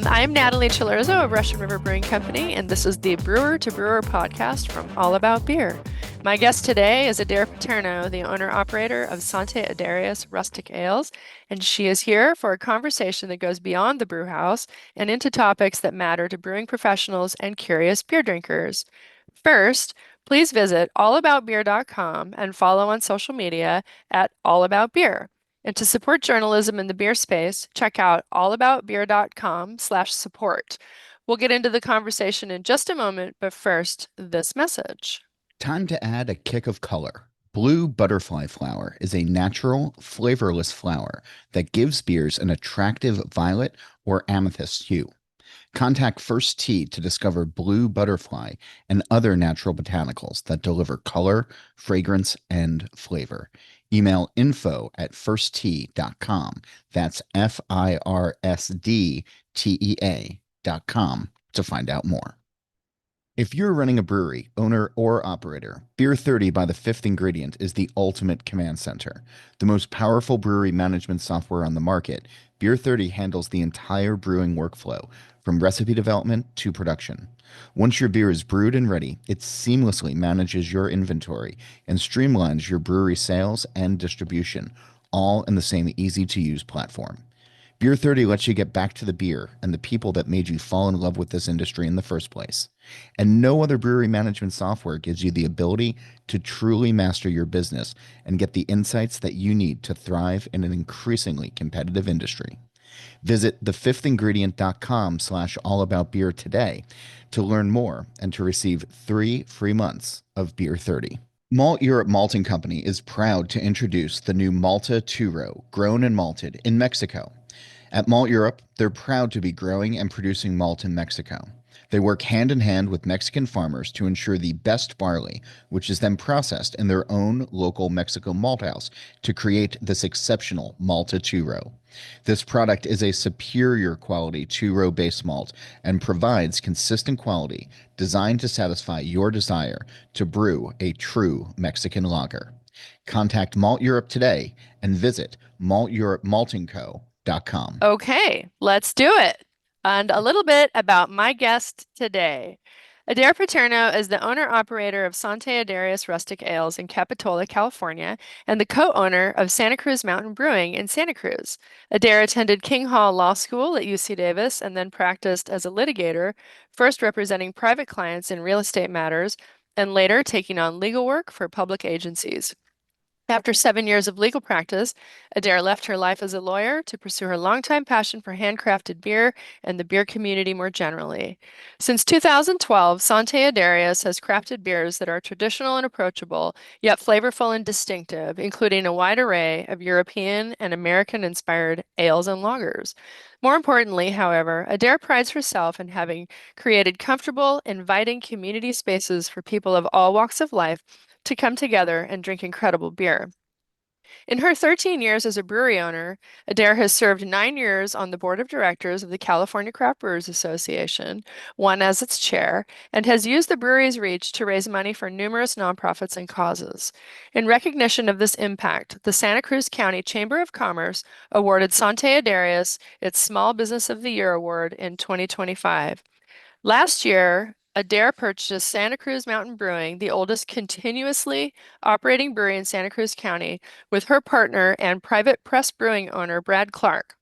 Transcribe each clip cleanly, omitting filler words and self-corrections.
I'm Natalie Cilurzo of Russian River Brewing Company, and this is the Brewer to Brewer podcast from All About Beer. My guest today is Adair Paterno, the owner-operator of Sante Adarius Rustic Ales, and she is here for a conversation that goes beyond the brew house and into topics that matter to brewing professionals and curious beer drinkers. First, please visit allaboutbeer.com and follow on social media at allaboutbeer. And to support journalism in the beer space, check out allaboutbeer.com/support. We'll get into the conversation in just a moment, but first, this message. Time to add a kick of color. Blue butterfly flower is a natural, flavorless flower that gives beers an attractive violet or amethyst hue. Contact First Tea to discover blue butterfly and other natural botanicals that deliver color, fragrance, and flavor. Email info@firsttea.com. That's FIRSDTEA.com to find out more. If you're running a brewery, owner, or operator, Beer 30 by the Fifth Ingredient is the ultimate command center. The most powerful brewery management software on the market, Beer 30 handles the entire brewing workflow, from recipe development to production. Once your beer is brewed and ready, it seamlessly manages your inventory and streamlines your brewery sales and distribution, all in the same easy-to-use platform. Beer 30 lets you get back to the beer and the people that made you fall in love with this industry in the first place. And no other brewery management software gives you the ability to truly master your business and get the insights that you need to thrive in an increasingly competitive industry. Visit thefifthingredient.com/allaboutbeer today to learn more and to receive 3 free months of Beer 30. Malteurop Malting Company is proud to introduce the new Malteurop, grown and malted in Mexico. At Malteurop, they're proud to be growing and producing malt in Mexico. They work hand in hand with Mexican farmers to ensure the best barley, which is then processed in their own local Mexico malt house to create this exceptional Malteurop. This product is a superior quality two-row base malt and provides consistent quality designed to satisfy your desire to brew a true Mexican lager. Contact Malteurop today and visit malteuropmaltingco.com. Okay, let's do it. And a little bit about my guest today. Adair Paterno is the owner-operator of Sante Adarius Rustic Ales in Capitola, California, and the co-owner of Santa Cruz Mountain Brewing in Santa Cruz. Adair attended King Hall Law School at UC Davis and then practiced as a litigator, first representing private clients in real estate matters, and later taking on legal work for public agencies. After 7 years of legal practice, Adair left her life as a lawyer to pursue her longtime passion for handcrafted beer and the beer community more generally. Since 2012, Sante Adarius has crafted beers that are traditional and approachable, yet flavorful and distinctive, including a wide array of European and American-inspired ales and lagers. More importantly, however, Adair prides herself in having created comfortable, inviting community spaces for people of all walks of life to come together and drink incredible beer. In her 13 years as a brewery owner, Adair has served 9 years on the board of directors of the California Craft Brewers Association, one as its chair, and has used the brewery's reach to raise money for numerous nonprofits and causes. In recognition of this impact, the Santa Cruz County Chamber of Commerce awarded Sante Adarius its Small Business of the Year award in 2025. Last year, Adair purchased Santa Cruz Mountain Brewing, the oldest continuously operating brewery in Santa Cruz County, with her partner and private press brewing owner, Brad Clark.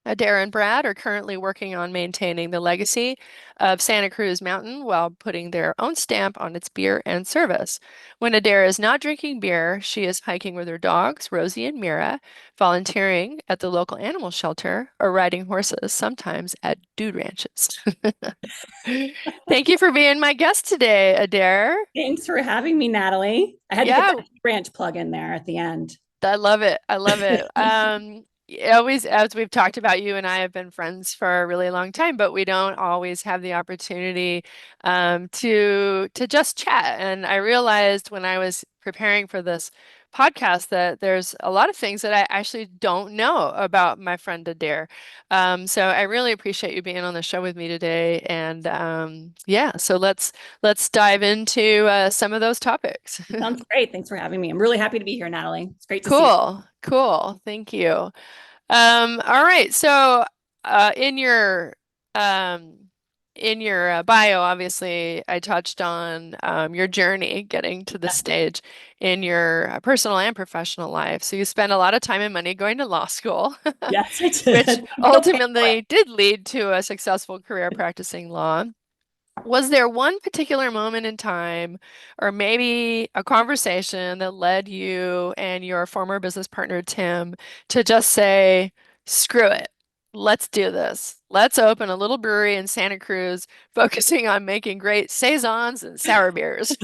Adair and Brad are currently working on maintaining the legacy of Santa Cruz Mountain while putting their own stamp on its beer and service. When Adair is not drinking beer, she is hiking with her dogs, Rosie and Mira, volunteering at the local animal shelter, or riding horses, sometimes at dude ranches. Thank you for being my guest today, Adair. Thanks for having me, Natalie. I had to get that ranch plug in there at the end. I love it. I love it. Always, as we've talked about, you and I have been friends for a really long time, but we don't always have the opportunity to just chat. And I realized when I was preparing for this podcast that there's a lot of things that I actually don't know about my friend Adair. So I really appreciate you being on the show with me today. And yeah, so let's dive into some of those topics. Sounds great. Thanks for having me. I'm really happy to be here, Natalie. It's great to see you. Cool. Thank you. All right. So in your in your bio, obviously, I touched on your journey getting to the stage in your personal and professional life. So you spent a lot of time and money going to law school, Yes, I which did. Still paying for it. ultimately did lead to a successful career practicing law. Was there one particular moment in time, or maybe a conversation that led you and your former business partner, Tim, to just say, screw it, let's do this. Let's open a little brewery in Santa Cruz, focusing on making great saisons and sour beers.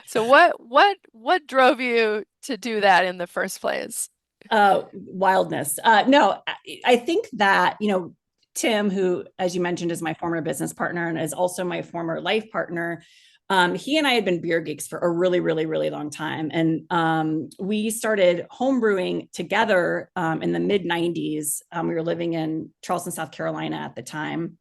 So what drove you to do that in the first place? Wildness. No, I think that, Tim, who, as you mentioned, is my former business partner and is also my former life partner, he and I had been beer geeks for a really, really, really long time. And we started home brewing together in the mid 90s. We were living in Charleston, South Carolina at the time.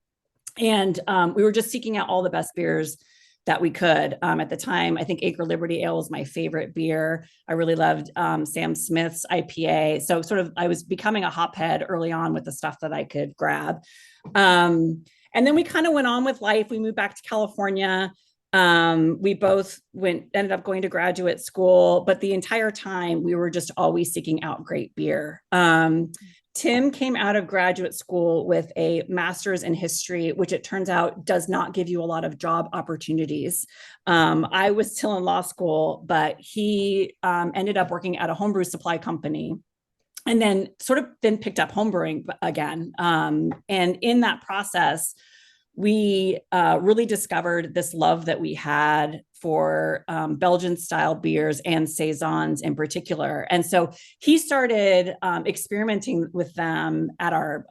And we were just seeking out all the best beers that we could. At the time, I think Acre Liberty Ale was my favorite beer. I really loved Sam Smith's IPA. So sort of, I was becoming a hophead early on with the stuff that I could grab. And then we kind of went on with life. We moved back to California. We both ended up going to graduate school, but the entire time we were just always seeking out great beer. Tim came out of graduate school with a master's in history, which it turns out does not give you a lot of job opportunities. I was still in law school, but he ended up working at a homebrew supply company and then picked up homebrewing again. And in that process, we really discovered this love that we had for Belgian style beers and saisons in particular. And so he started experimenting with them at our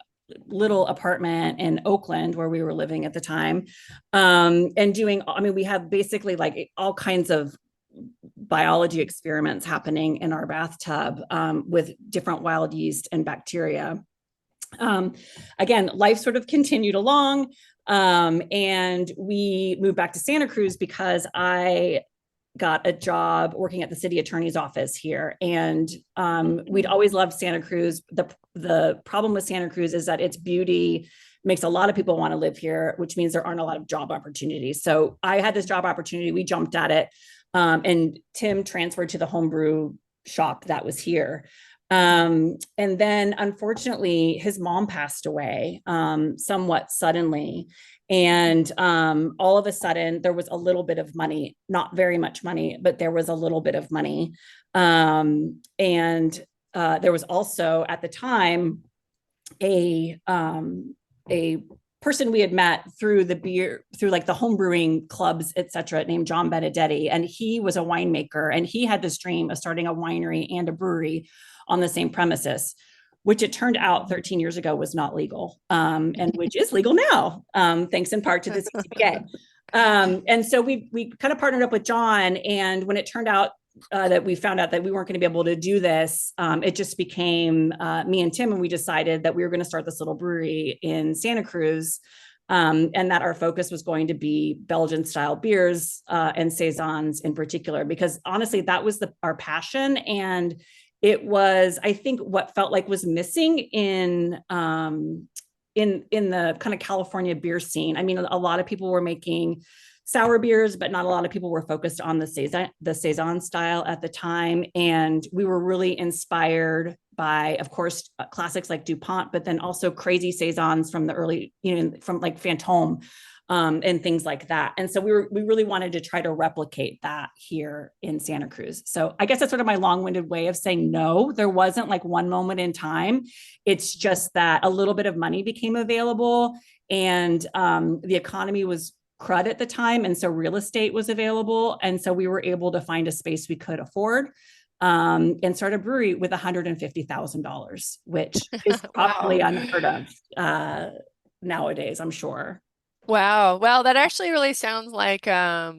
little apartment in Oakland where we were living at the time, and doing, we had basically like all kinds of biology experiments happening in our bathtub with different wild yeast and bacteria. Again, life sort of continued along. And we moved back to Santa Cruz because I got a job working at the city attorney's office here. And we'd always loved Santa Cruz. The problem with Santa Cruz is that its beauty makes a lot of people want to live here, which means there aren't a lot of job opportunities. So I had this job opportunity. We jumped at it. And Tim transferred to the homebrew shop that was here. And then unfortunately, his mom passed away somewhat suddenly. And all of a sudden, there was a little bit of money, not very much money, but there was a little bit of money. And there was also at the time a person we had met through like the home brewing clubs, et cetera, named John Benedetti. And he was a winemaker and he had this dream of starting a winery and a brewery on the same premises, which it turned out 13 years ago was not legal, and which is legal now, thanks in part to the CCPA. And so we kind of partnered up with John. And when it turned out that we found out that we weren't going to be able to do this, it just became me and Tim, and we decided that we were going to start this little brewery in Santa Cruz, and that our focus was going to be Belgian style beers and saisons in particular, because honestly, that was our passion. And it was, I think, what felt like was missing in the kind of California beer scene. I mean, a lot of people were making sour beers, but not a lot of people were focused on the saison style at the time. And we were really inspired by, of course, classics like DuPont, but then also crazy saisons from the early, from like Fantôme, and things like that. And so we really wanted to try to replicate that here in Santa Cruz. So I guess that's sort of my long-winded way of saying no. There wasn't like one moment in time. It's just that a little bit of money became available, and the economy was crud at the time, and so real estate was available, and so we were able to find a space we could afford, and start a brewery with $150,000, which is probably Wow. unheard of nowadays, I'm sure. Wow. Well, that actually really sounds like a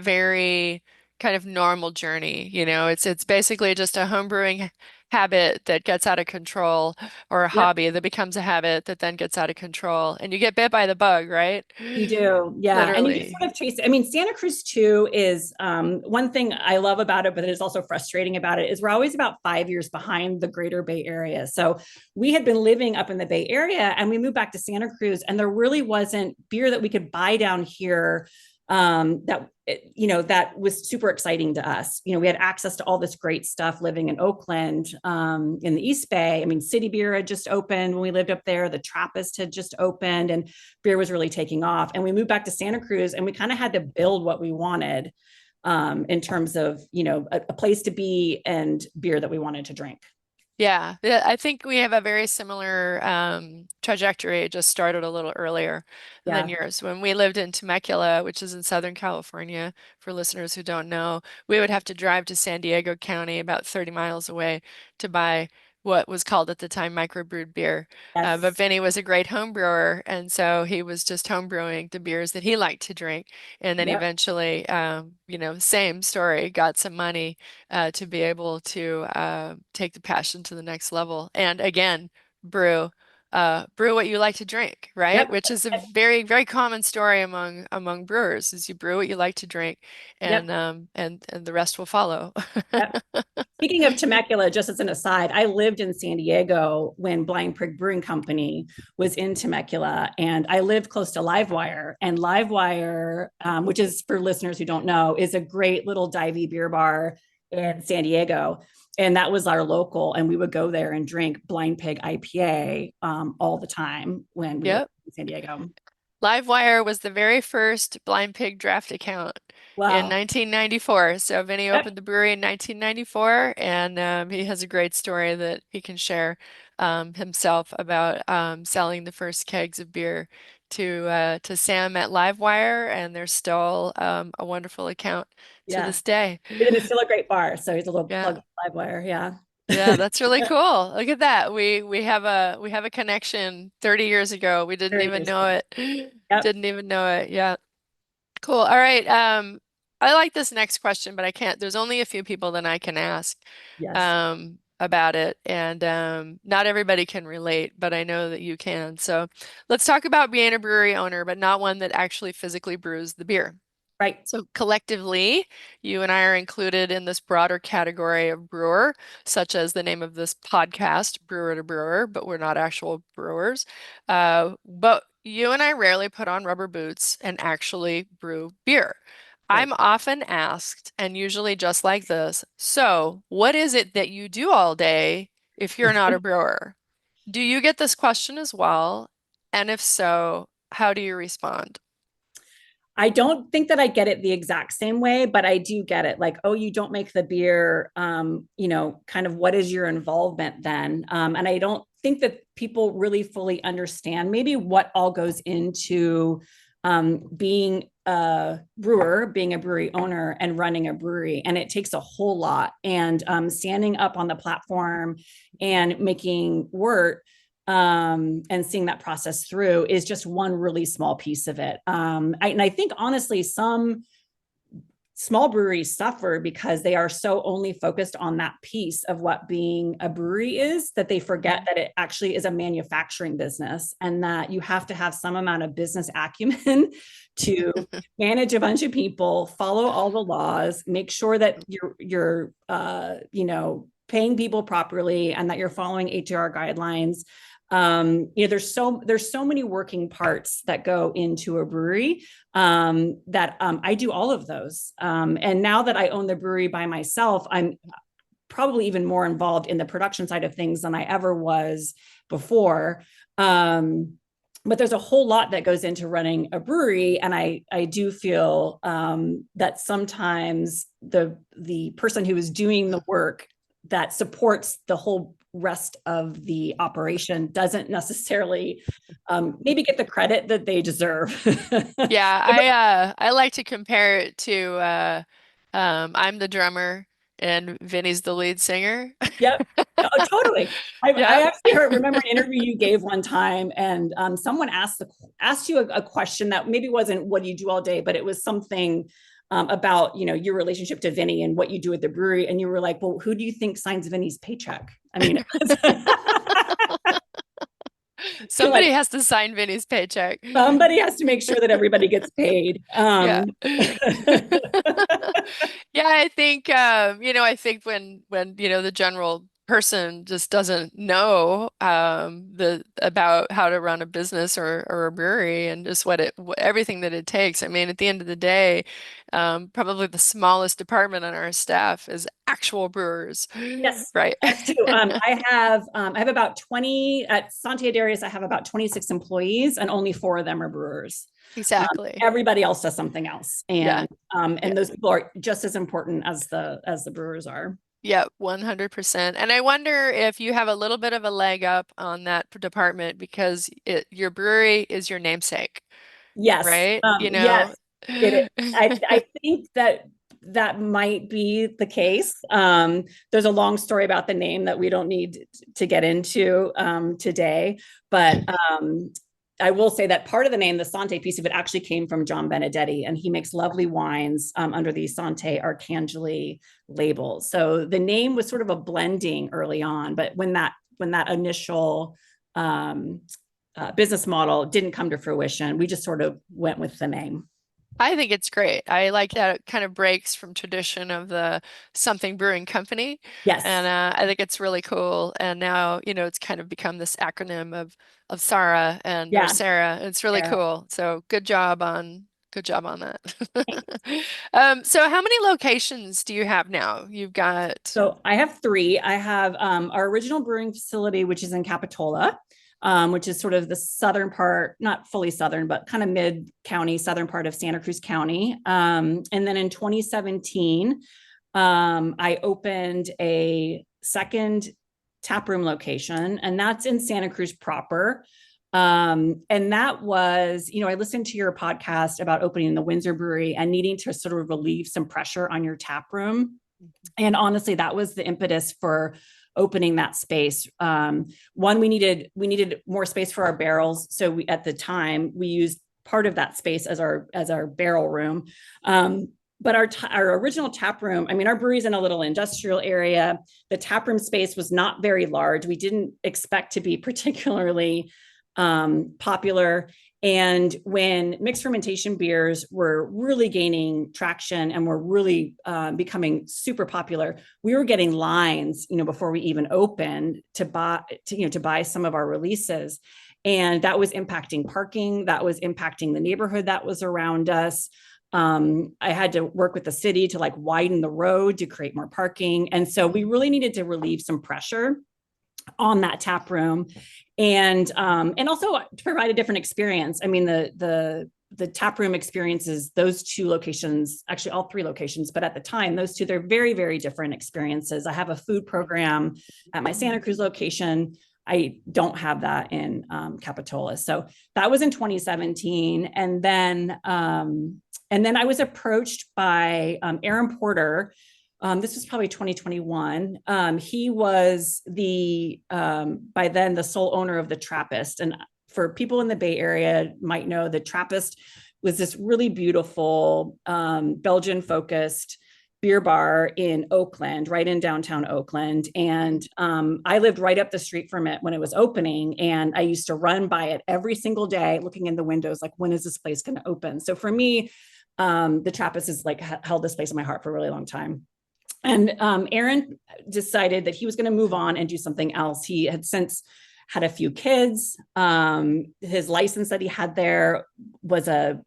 very kind of normal journey. It's basically just a home brewing habit that gets out of control, or a Yep. hobby that becomes a habit that then gets out of control, and you get bit by the bug, right? You do, yeah. And you just Literally. sort of chase it. I mean, Santa Cruz too is one thing I love about it, but it is also frustrating about it is we're always about 5 years behind the greater Bay Area. So we had been living up in the Bay Area and we moved back to Santa Cruz, and there really wasn't beer that we could buy down here that that was super exciting to us. We had access to all this great stuff living in Oakland, in the East Bay. I mean, City Beer had just opened when we lived up there. The Trappist had just opened, and beer was really taking off. And we moved back to Santa Cruz, and we kind of had to build what we wanted, in terms of a place to be and beer that we wanted to drink. Yeah, I think we have a very similar trajectory. It just started a little earlier than Yeah. yours. When we lived in Temecula, which is in Southern California, for listeners who don't know, we would have to drive to San Diego County, about 30 miles away, to buy what was called at the time microbrewed beer. But Yes. Vinny was a great home brewer, and so he was just home brewing the beers that he liked to drink. And then Yep. eventually, same story, got some money to be able to take the passion to the next level. And again, brew, brew what you like to drink, right? Yep. Which is a very, very common story among brewers, is you brew what you like to drink, Yep. and the rest will follow. Yep. Speaking of Temecula, just as an aside, I lived in San Diego when Blind Pig Brewing Company was in Temecula, and I lived close to Livewire. And Livewire, which is, for listeners who don't know, is a great little divey beer bar in San Diego. And that was our local, and we would go there and drink Blind Pig IPA all the time when we were Yep. in San Diego. Livewire was the very first Blind Pig draft account in Wow. 1994. So Vinny Yep. opened the brewery in 1994, and he has a great story that he can share himself about selling the first kegs of beer to Sam at Livewire, and there's still a wonderful account to Yeah. this day. It is still a great bar. So he's a little Yeah. plug for Livewire. Yeah. Yeah, that's really cool. Look at that. We have a connection 30 years ago. We didn't 30 even years know ago. it. Yep. Didn't even know it. Yeah. Cool. All right. I like this next question, but I can't. There's only a few people that I can ask Yes. about it, and not everybody can relate, but I know that you can. So let's talk about being a brewery owner, but not one that actually physically brews the beer. Right. So collectively, you and I are included in this broader category of brewer, such as the name of this podcast, Brewer to Brewer, but we're not actual brewers. But you and I rarely put on rubber boots and actually brew beer. Right. I'm often asked, and usually just like this, so what is it that you do all day if you're not a brewer? Do you get this question as well? And if so, how do you respond? I don't think that I get it the exact same way, but I do get it. Like, oh, you don't make the beer, kind of what is your involvement then? And I don't think that people really fully understand maybe what all goes into being a brewer, being a brewery owner, and running a brewery. And it takes a whole lot. And standing up on the platform and making wort, and seeing that process through is just one really small piece of it. And I think honestly, some small breweries suffer because they are so only focused on that piece of what being a brewery is, that they forget that it actually is a manufacturing business, and that you have to have some amount of business acumen to manage a bunch of people, follow all the laws, make sure that you're paying people properly, and that you're following HR guidelines. There's so many working parts that go into a brewery, that I do all of those. And now that I own the brewery by myself, I'm probably even more involved in the production side of things than I ever was before. But there's a whole lot that goes into running a brewery, and I do feel that sometimes the person who is doing the work that supports the whole rest of the operation doesn't necessarily maybe get the credit that they deserve. Yeah, I like to compare it to I'm the drummer and Vinny's the lead singer. Yep. Oh, totally. I Yep. actually remember an interview you gave one time, and someone asked you a question that maybe wasn't what do you do all day, but it was something about, your relationship to Vinny and what you do at the brewery. And you were like, well, who do you think signs Vinny's paycheck? I mean, Somebody has to sign Vinny's paycheck. Somebody has to make sure that everybody gets paid. Yeah. Yeah, I think I think when the general person just doesn't know the about how to run a business or a brewery and just everything that it takes. I mean, at the end of the day, probably the smallest department on our staff is actual brewers. Yes, Right. that's true. I have about 20 at Sante Darius. I have about 26 employees, and only 4 of them are brewers. Exactly. Everybody else does something else, Yeah. And those people are just as important as the brewers are. Yeah, 100%. And I wonder if you have a little bit of a leg up on that department because your brewery is your namesake, Yes, right? yes, it is. I think that might be the case. There's a long story about the name that we don't need to get into today, but I will say that part of the name, the Sante piece of it, actually came from John Benedetti, and he makes lovely wines under the Sante Arcangeli label. So the name was sort of a blending early on, but when that initial business model didn't come to fruition, we just sort of went with the name. I think it's great. I like that it kind of breaks from tradition of the something brewing company. Yes. And I think it's really cool. And now, it's kind of become this acronym of Sarah or Sarah. It's really cool. So good job on that. So how many locations do you have now? You've got So I have 3. I have our original brewing facility, which is in Capitola. Which is sort of the southern part, not fully southern, but kind of mid-county, southern part of Santa Cruz County. And then in 2017, I opened a second taproom location, and that's in Santa Cruz proper. And that was, I listened to your podcast about opening the Windsor Brewery and needing to sort of relieve some pressure on your taproom. And honestly, that was the impetus for opening that space. One, we needed more space for our barrels. So at the time we used part of that space as our barrel room. But our original tap room, I mean, our brewery's in a little industrial area. The tap room space was not very large. We didn't expect to be particularly popular. And when mixed fermentation beers were really gaining traction and were really becoming super popular, we were getting lines, before we even opened to buy some of our releases. And that was impacting parking. That was impacting the neighborhood that was around us. I had to work with the city to widen the road to create more parking. And so we really needed to relieve some pressure on that tap room, and also to provide a different experience. I mean, the tap room experiences, those 2 locations, actually all 3 locations, but at the time, those 2, they're very, very different experiences. I have a food program at my Santa Cruz location. I don't have that in Capitola. So that was in 2017. And then I was approached by Aaron Porter. This was probably 2021. He was by then the sole owner of the Trappist. And for people in the Bay Area might know, the Trappist was this really beautiful Belgian focused beer bar in Oakland, right in downtown Oakland. And I lived right up the street from it when it was opening. And I used to run by it every single day, looking in the windows, when is this place going to open? So for me, the Trappist has held this place in my heart for a really long time. And Aaron decided that he was going to move on and do something else. He had since had a few kids. His license that he had there was a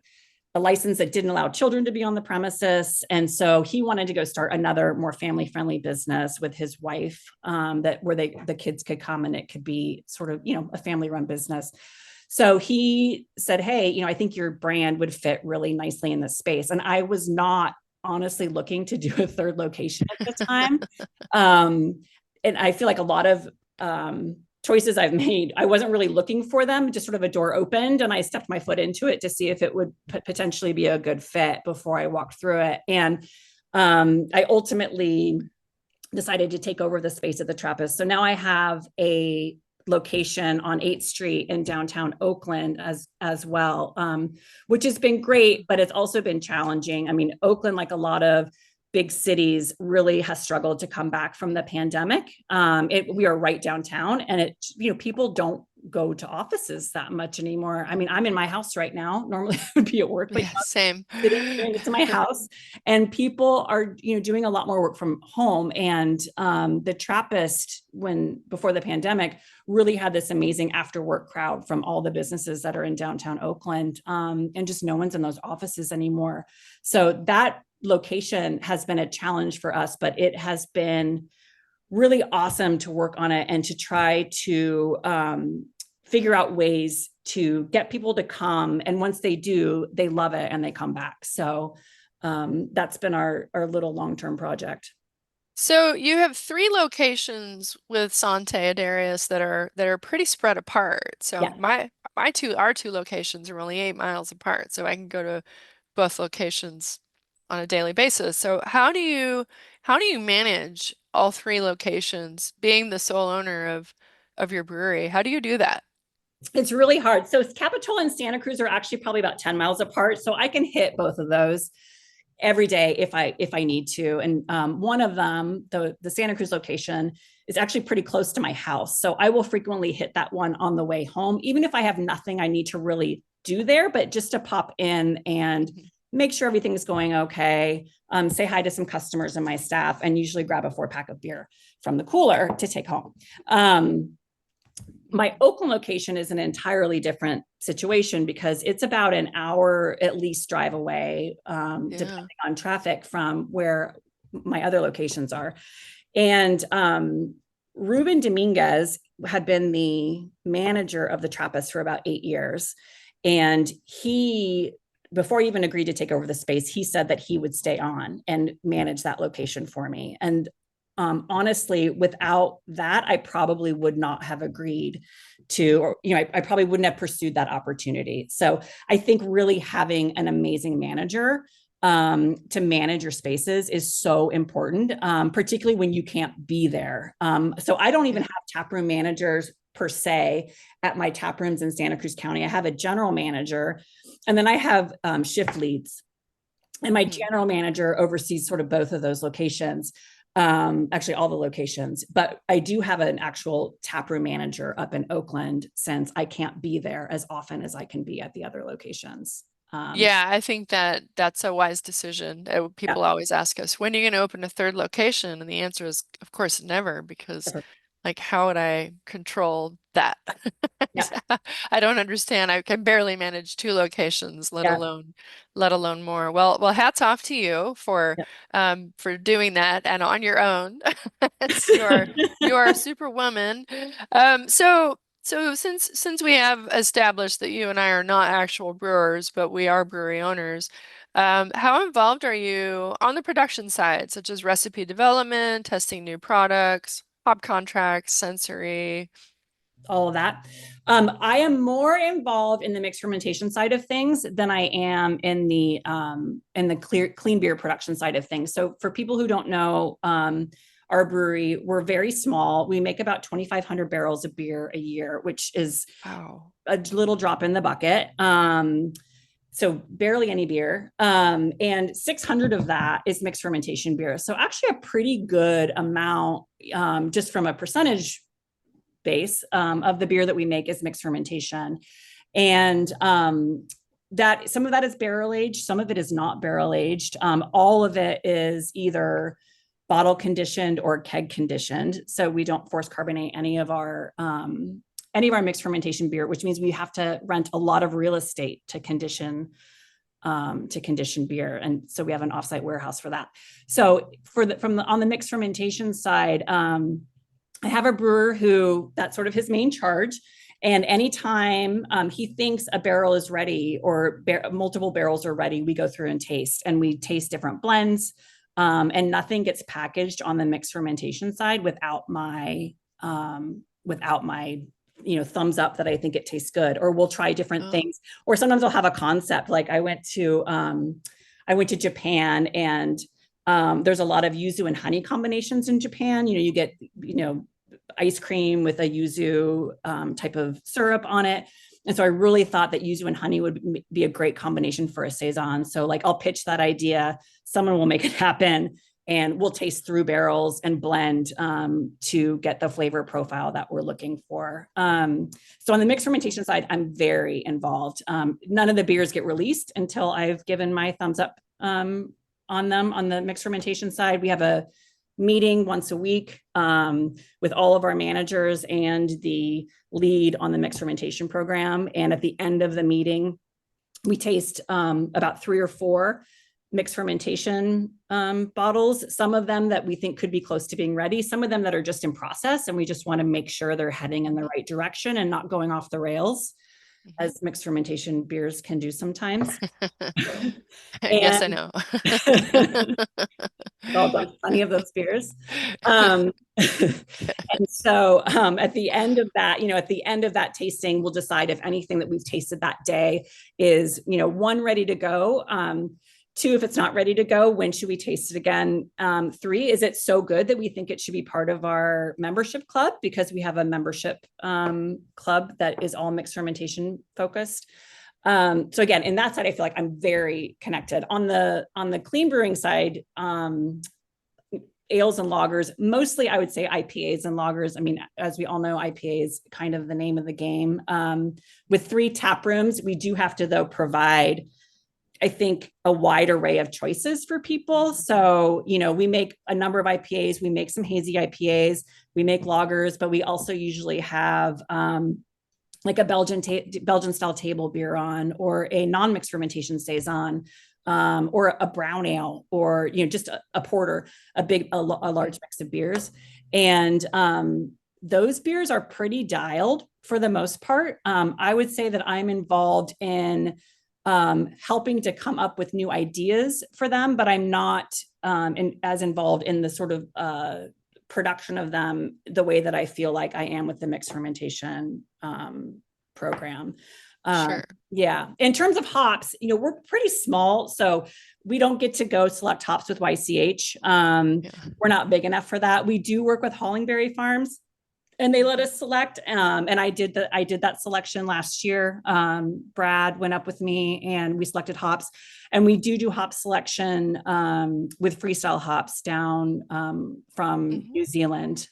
license that didn't allow children to be on the premises. And so he wanted to go start another more family-friendly business with his wife, where the kids could come and it could be sort of, a family-run business. So he said, hey, I think your brand would fit really nicely in this space. And I was not honestly looking to do a third location at the time. And I feel like a lot of choices I've made, I wasn't really looking for them, just sort of a door opened and I stepped my foot into it to see if it would potentially be a good fit before I walked through it. And I ultimately decided to take over the space at the Trappist. So now I have a location on 8th Street in downtown Oakland as well, which has been great, but it's also been challenging. I mean, Oakland, like a lot of big cities, really has struggled to come back from the pandemic. We are right downtown, and people don't go to offices that much anymore. I mean, I'm in my house right now. Normally I would be at work, but Yeah, same. sitting here next to my house, and people are, doing a lot more work from home. And the Trappist, before the pandemic, really had this amazing after work crowd from all the businesses that are in downtown Oakland. And just no one's in those offices anymore. So that location has been a challenge for us, but it has been really awesome to work on it and to try to figure out ways to get people to come. And once they do, they love it and they come back. So that's been our little long-term project. So you have 3 locations with Sante Adarius that are pretty spread apart. So Yeah. our 2 locations are only 8 miles apart, so I can go to both locations on a daily basis. So how do you manage all 3 locations, being the sole owner of your brewery? How do you do that? It's really hard. So Capitola and Santa Cruz are actually probably about 10 miles apart. So I can hit both of those every day if I need to. And one of them, the Santa Cruz location, is actually pretty close to my house. So I will frequently hit that one on the way home, even if I have nothing I need to really do there, but just to pop in and make sure everything's going okay, say hi to some customers and my staff, and usually grab a 4-pack of beer from the cooler to take home. My Oakland location is an entirely different situation because it's about an hour at least drive away, depending on traffic, from where my other locations are. And Ruben Dominguez had been the manager of the Trappist for about 8 years. And before he even agreed to take over the space, he said that he would stay on and manage that location for me. And honestly, without that, I probably would not have agreed to, or, I probably wouldn't have pursued that opportunity. So I think really having an amazing manager to manage your spaces is so important, particularly when you can't be there. So I don't even have taproom managers per se at my tap rooms in Santa Cruz County. I have a general manager, and then I have shift leads. And my general manager oversees sort of both of those locations. Actually all the locations, but I do have an actual taproom manager up in Oakland, since I can't be there as often as I can be at the other locations. Yeah, I think that's a wise decision. People always ask us, when are you going to open a 3rd location? And the answer is, of course, never, because like, how would I control that? I don't understand. I can barely manage 2 locations, let alone more. Well, hats off to you for doing that and on your own. You're a superwoman. So since we have established that you and I are not actual brewers, but we are brewery owners, how involved are you on the production side, such as recipe development, testing new products, hop contracts, sensory? All of that. I am more involved in the mixed fermentation side of things than I am in the clean beer production side of things. So for people who don't know, our brewery, we're very small. We make about 2,500 barrels of beer a year, which is a little drop in the bucket. So barely any beer. And 600 of that is mixed fermentation beer. So actually a pretty good amount, just from a percentage base, of the beer that we make is mixed fermentation. And that some of that is barrel aged, some of it is not barrel aged. All of it is either bottle conditioned or keg conditioned. So we don't force carbonate any of our mixed fermentation beer, which means we have to rent a lot of real estate to condition beer. And so we have an offsite warehouse for that. So on the mixed fermentation side, I have a brewer who that's sort of his main charge. And anytime he thinks a barrel is ready or multiple barrels are ready, we go through and taste, and we taste different blends. And nothing gets packaged on the mixed fermentation side without my thumbs up that I think it tastes good. Or we'll try different things. Or sometimes I'll have a concept. Like I went to Japan, and there's a lot of yuzu and honey combinations in Japan. You get ice cream with a yuzu type of syrup on it. And so I really thought that yuzu and honey would be a great combination for a saison. So like I'll pitch that idea, someone will make it happen, and we'll taste through barrels and blend to get the flavor profile that we're looking for. So on the mixed fermentation side, I'm very involved. None of the beers get released until I've given my thumbs up on them. On the mixed fermentation side, we have a meeting once a week with all of our managers and the lead on the mixed fermentation program. And at the end of the meeting, we taste about 3 or 4 mixed fermentation bottles, some of them that we think could be close to being ready, some of them that are just in process, and we just want to make sure they're heading in the right direction and not going off the rails, as mixed fermentation beers can do sometimes. Yes, I know. Well done, plenty of those beers. And so at the end of that, at the end of that tasting, we'll decide if anything that we've tasted that day is, 1, ready to go. 2, if it's not ready to go, when should we taste it again? 3, is it so good that we think it should be part of our membership club, because we have a membership club that is all mixed fermentation focused. So again, in that side, I feel like I'm very connected. On the clean brewing side, ales and lagers, mostly I would say IPAs and lagers. I mean, as we all know, IPA is kind of the name of the game. With 3 tap rooms, we do have to, though, provide, I think, a wide array of choices for people. So, we make a number of IPAs, we make some hazy IPAs, we make lagers, but we also usually have like a Belgian style table beer on, or a non-mixed fermentation saison, or a brown ale, or just a porter, a large mix of beers. And those beers are pretty dialed for the most part. I would say that I'm involved in helping to come up with new ideas for them, but I'm not as involved in the sort of production of them the way that I feel like I am with the mixed fermentation program. Sure. Yeah. In terms of hops, we're pretty small, so we don't get to go select hops with YCH. We're not big enough for that. We do work with Hollingberry Farms, and they let us select. And I did that selection last year. Brad went up with me and we selected hops, and we do hop selection with freestyle hops down from New Zealand.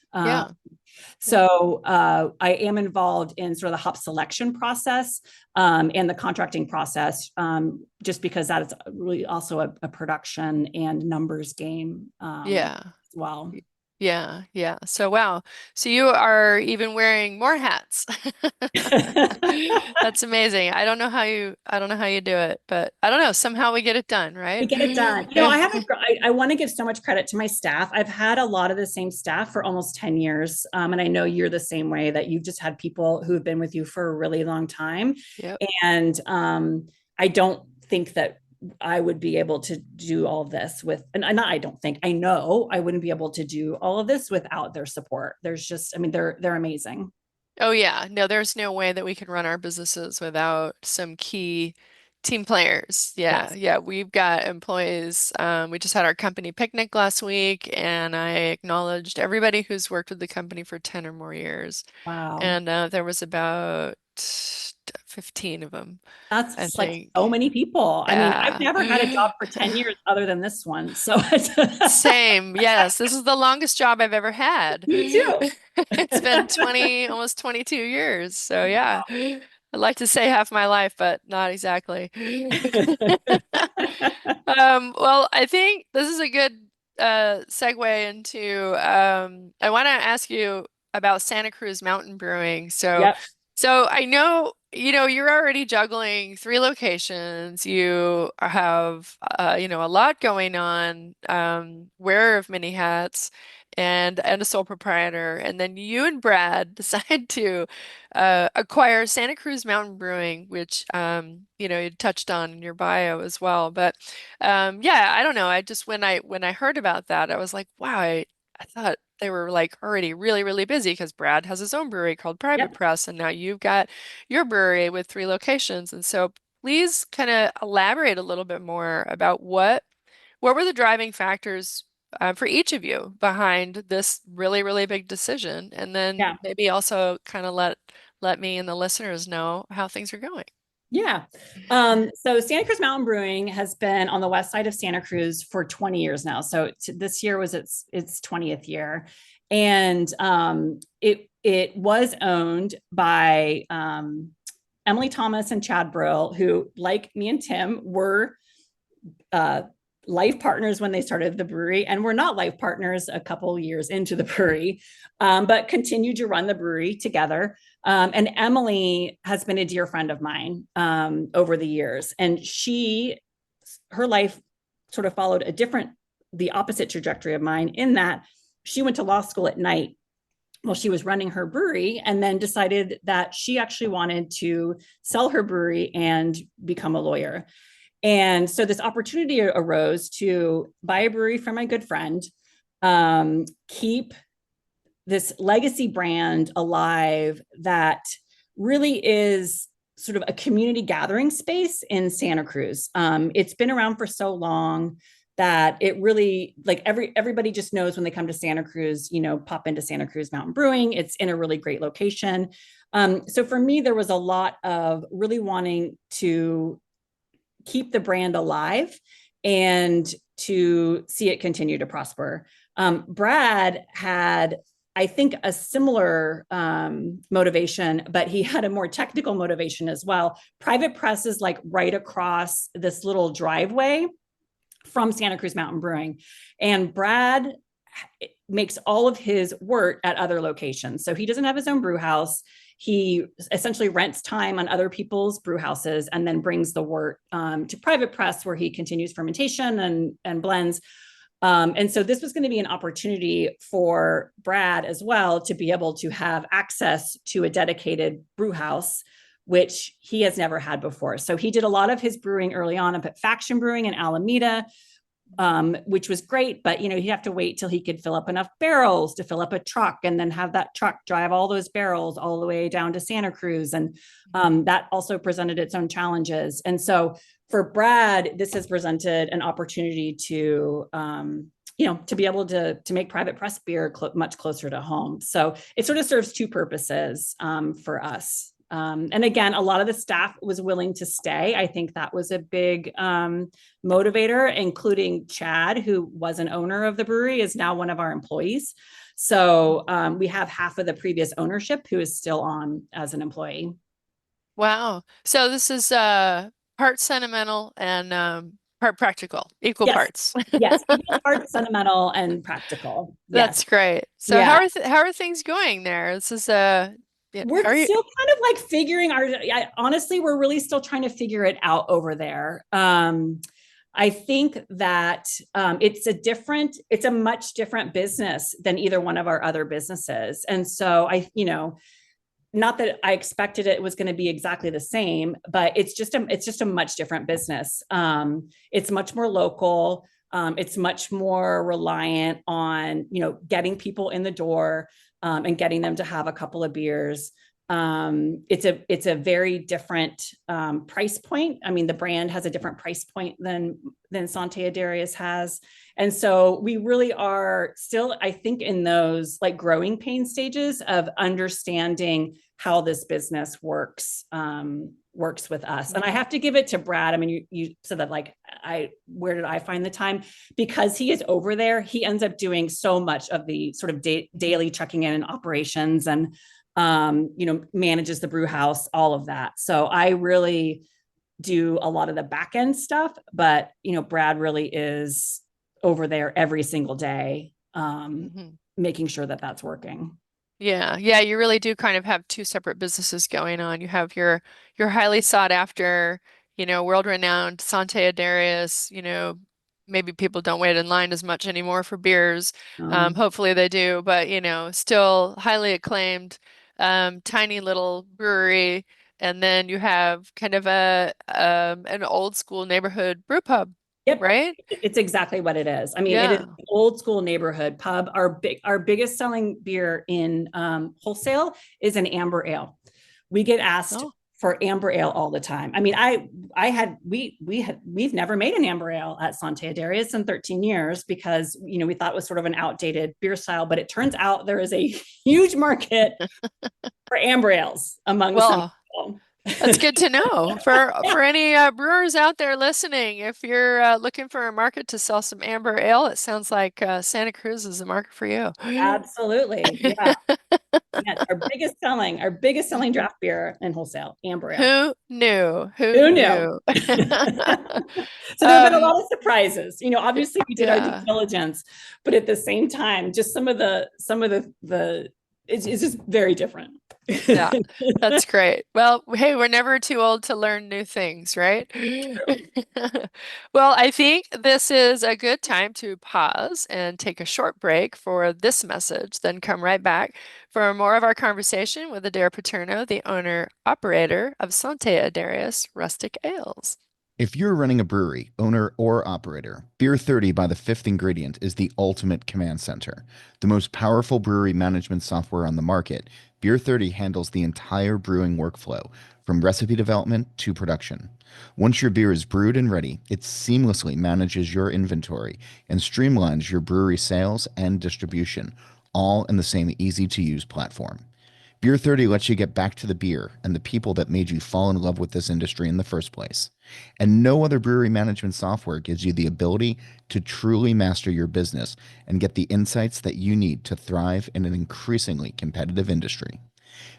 So I am involved in sort of the hop selection process and the contracting process, just because that is really also a production and numbers game as well. Yeah. So, wow. So you are even wearing more hats. That's amazing. I don't know how you do it, but I don't know. Somehow we get it done, right? We get it done. I want to give so much credit to my staff. I've had a lot of the same staff for almost 10 years. And I know you're the same way, that you've just had people who have been with you for a really long time. Yep. And I don't think that I would be able to do all of this I know I wouldn't be able to do all of this without their support. They're amazing. Oh yeah. No, there's no way that we can run our businesses without some key team players. Yes. Yeah. We've got employees. We just had our company picnic last week, and I acknowledged everybody who's worked with the company for 10 or more years. Wow. And there was about 15 of them, I That's like think. so many people. I mean, I've never had a job for 10 years other than this one. So Same. Yes. This is the longest job I've ever had. Me too. It's been almost 22 years. So yeah, I'd like to say half my life, but not exactly. Well, I think this is a good segue into I want to ask you about Santa Cruz Mountain Brewing. So Yep. so I know, you're already juggling 3 locations. You have, a lot going on, wearer of many hats, and a sole proprietor. And then you and Brad decide to acquire Santa Cruz Mountain Brewing, which, you touched on in your bio as well. But yeah, I don't know. I just when I heard about that, I was like, wow, I thought they were like already really, really busy, because Brad has his own brewery called Private Yep. Press, and now you've got your brewery with 3 locations. And so please kind of elaborate a little bit more about what were the driving factors for each of you behind this really, really big decision. And then Yeah. maybe also kind of let me and the listeners know how things are going. Yeah. So Santa Cruz Mountain Brewing has been on the west side of Santa Cruz for 20 years now. So this year was its 20th year. And it was owned by Emily Thomas and Chad Brill, who, like me and Tim, were uh, life partners when they started the brewery, and were not life partners a couple years into the brewery, but continued to run the brewery together. And Emily has been a dear friend of mine over the years, and her life sort of followed the opposite trajectory of mine, in that she went to law school at night while she was running her brewery, and then decided that she actually wanted to sell her brewery and become a lawyer. And so this opportunity arose to buy a brewery from my good friend, keep this legacy brand alive that really is sort of a community gathering space in Santa Cruz. It's been around for so long that it really, like, everybody just knows when they come to Santa Cruz, pop into Santa Cruz Mountain Brewing. It's in a really great location. So for me, there was a lot of really wanting to keep the brand alive and to see it continue to prosper. Brad had, I think, a similar motivation, but he had a more technical motivation as well. Private Press is like right across this little driveway from Santa Cruz Mountain Brewing. And Brad makes all of his wort at other locations. So he doesn't have his own brew house. He essentially rents time on other people's brew houses and then brings the wort to Private Press, where he continues fermentation and blends. And so this was going to be an opportunity for Brad as well to be able to have access to a dedicated brew house, which he has never had before. So he did a lot of his brewing early on up at Faction Brewing in Alameda, which was great, but he'd have to wait till he could fill up enough barrels to fill up a truck, and then have that truck drive all those barrels all the way down to Santa Cruz. And that also presented its own challenges. And so for Brad, this has presented an opportunity to to be able to make Private Press beer much closer to home. So it sort of serves two purposes for us. And again, a lot of the staff was willing to stay. I think that was a big motivator, including Chad, who was an owner of the brewery, is now one of our employees. So we have half of the previous ownership who is still on as an employee. Wow. So this is part sentimental and part practical, equal Yes. parts. Yes. Equal parts sentimental and practical. That's Yes. great. So Yeah. how are things going there? This is We're how are you? still kind of like figuring honestly, we're really still trying to figure it out over there. I think that it's a much different business than either one of our other businesses. And so not that I expected it was going to be exactly the same, but it's just a much different business. It's much more local. It's much more reliant on, getting people in the door and getting them to have a couple of beers. It's a very different price point. I mean, the brand has a different price point than Santa Adair has. And so we really are still, I think, in those like growing pain stages of understanding how this business works with us. And I have to give it to Brad. I mean, you said that, like, where did I find the time? Because he is over there. He ends up doing so much of the sort of daily checking in and operations, and manages the brew house, all of that. So I really do a lot of the back end stuff, but Brad really is over there every single day, making sure that that's working. Yeah, you really do kind of have two separate businesses going on. You have your highly sought after, world-renowned Santa Adarius, maybe people don't wait in line as much anymore for beers. Hopefully they do, but still highly acclaimed, tiny little brewery. And then you have kind of an old school neighborhood brew pub, Yep. right? It's exactly what it is. I mean, it is Yeah. an old school neighborhood pub. Our biggest selling beer in wholesale is an amber ale. We get asked Oh. for amber ale all the time. I mean, we've never made an amber ale at Sante Adarius in 13 years because, we thought it was sort of an outdated beer style, but it turns out there is a huge market for amber ales among some Well, people. that's good to know for any brewers out there listening. If you're looking for a market to sell some amber ale, it sounds like Santa Cruz is the market for you. Absolutely. Yeah. Yeah. Our biggest selling draft beer in wholesale, amber ale. Who knew? Who Who knew? knew? So there have been a lot of surprises. Obviously we did our due Yeah. diligence, but at the same time, just some of the it's just very different. Yeah, that's great. Well, hey, we're never too old to learn new things, right? Well, I think this is a good time to pause and take a short break for this message, then come right back for more of our conversation with Adair Paterno, the owner operator of Sante Adarius Rustic Ales. If you're running a brewery, owner, or operator, Beer 30 by the Fifth Ingredient is the ultimate command center. The most powerful brewery management software on the market, Beer 30 handles the entire brewing workflow, from recipe development to production. Once your beer is brewed and ready, it seamlessly manages your inventory and streamlines your brewery sales and distribution, all in the same easy-to-use platform. Beer 30 lets you get back to the beer and the people that made you fall in love with this industry in the first place. And no other brewery management software gives you the ability to truly master your business and get the insights that you need to thrive in an increasingly competitive industry.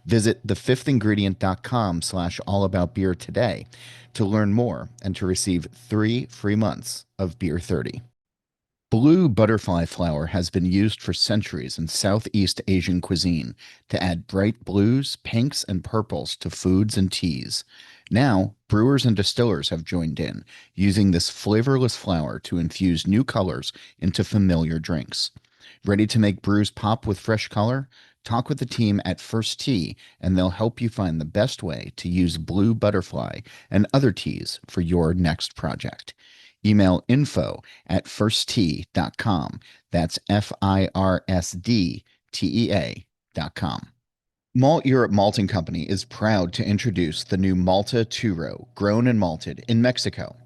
Visit thefifthingredient.com/allaboutbeer today to learn more and to receive 3 free months of Beer 30. Blue butterfly flower has been used for centuries in Southeast Asian cuisine to add bright blues, pinks, and purples to foods and teas. Now, brewers and distillers have joined in, using this flavorless flower to infuse new colors into familiar drinks. Ready to make brews pop with fresh color? Talk with the team at First Tea, and they'll help you find the best way to use Blue Butterfly and other teas for your next project. Email info@firsttea.com. That's FIRSDTEA.com. Malt Europe Malting Company is proud to introduce the new Malta Turo, grown and malted in Mexico.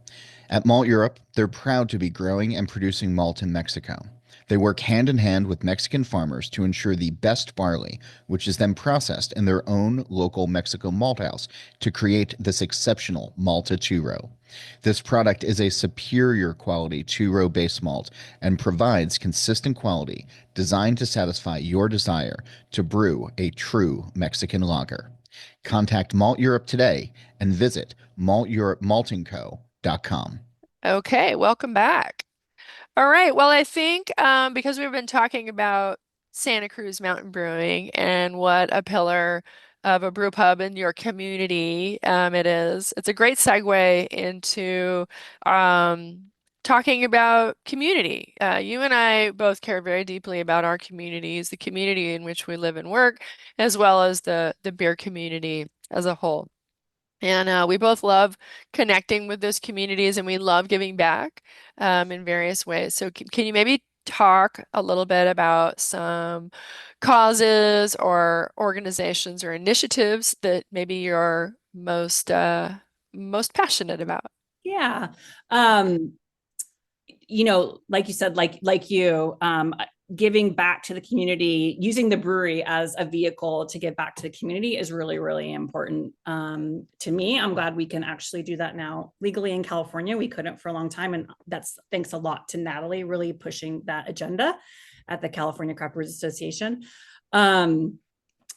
At Malt Europe, they're proud to be growing and producing malt in Mexico. They work hand in hand with Mexican farmers to ensure the best barley, which is then processed in their own local Mexico malt house to create this exceptional Malta Turo. This product is a superior quality two-row base malt and provides consistent quality designed to satisfy your desire to brew a true Mexican lager. Contact Malt Europe today and visit malteuropemaltingco.com. Okay, welcome back. All right. Well, I think because we've been talking about Santa Cruz Mountain Brewing and what a pillar of a brew pub in your community it is, it's a great segue into talking about community. You and I both care very deeply about our communities, the community in which we live and work, as well as the beer community as a whole. And we both love connecting with those communities and we love giving back in various ways. So can you maybe talk a little bit about some causes or organizations or initiatives that maybe you're most passionate about? Yeah. Like you said, like you, giving back to the community, using the brewery as a vehicle to give back to the community is really, really important to me. I'm glad we can actually do that now legally in California. We couldn't for a long time. And that's thanks a lot to Natalie really pushing that agenda at the California Craft Brewers Association.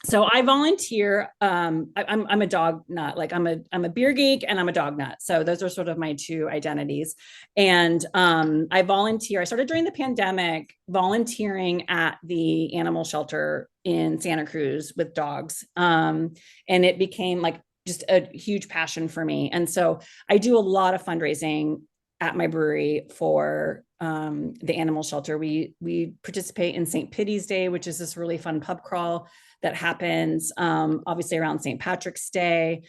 So I volunteer. I'm a dog nut. Like I'm a beer geek and I'm a dog nut. So those are sort of my two identities. And I volunteer. I started during the pandemic volunteering at the animal shelter in Santa Cruz with dogs. And it became like just a huge passion for me. And so I do a lot of fundraising at my brewery for the animal shelter. We participate in St. Pity's Day, which is this really fun pub crawl that happens obviously around St. Patrick's Day.